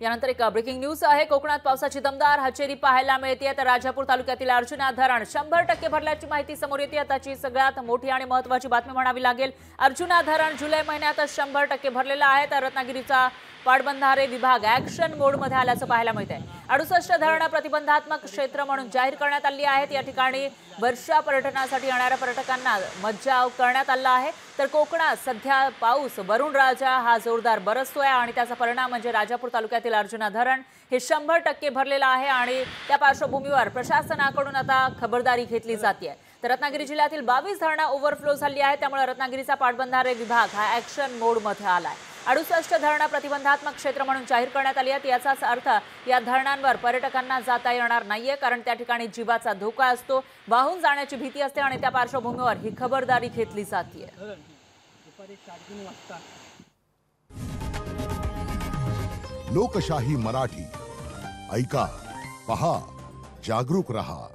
यानंतर एक breaking news आहे। कोकणात पावसाची दमदार हजेरी पाहायला मिळते। तर राजापूर तालुक्यातील अर्जुना धरण 100% भरल्याची माहिती समोर येते। आताची सगळ्यात मोठी आणि महत्त्वाची बातमी म्हणावी लागेल। अर्जुना धरण जुलै महिन्यात 100% भरलेलं आहे। तर रत्नागिरीचा पाटबंधारे विभाग ॲक्शन मोडमध्ये आल्याचं पाहायला मिळतंय। 68 धरणं प्रतिबंधात्मक क्षेत्र म्हणून जाहीर करण्यात आली आहेत। या ठिकाणी वर्षा पर्यटनासाठी येणाऱ्या पर्यटकांना मज्जाव करण्यात आला आहे। तर कोकणात सध्या पाऊस वरुण राजा हा जोरदार बरसतोय आणि त्याचा परिणाम म्हणजे राजापूर तालुक्यातील अर्जुना धरण हे 100% भरलेलं आहे आणि त्या पार्श्वभूमीवर प्रशासनाकडून आता खबरदारी घेतली जाते। तर रत्नागिरी जिल्ह्यातील 22 धरणं ओव्हरफ्लो झाली आहेत। त्यामुळे रत्नागिरीचा पाटबंधारे विभाग हा ॲक्शन मोडमध्ये आलाय। 68 धरणं प्रतिबंधात्मक क्षेत्र म्हणून जाहीर करण्यात आली आहेत। याचाच अर्थ या धरणांवर पर्यटकांना जाता येणार नाहीये, कारण त्या ठिकाणी जीवाचा धोका असतो, वाहून जाण्याची भीती असते आणि त्या पार्श्वभूमीवर ही खबरदारी घेतली जाते। लोकशाही मराठी ऐका, पहा, जागरूक रहा।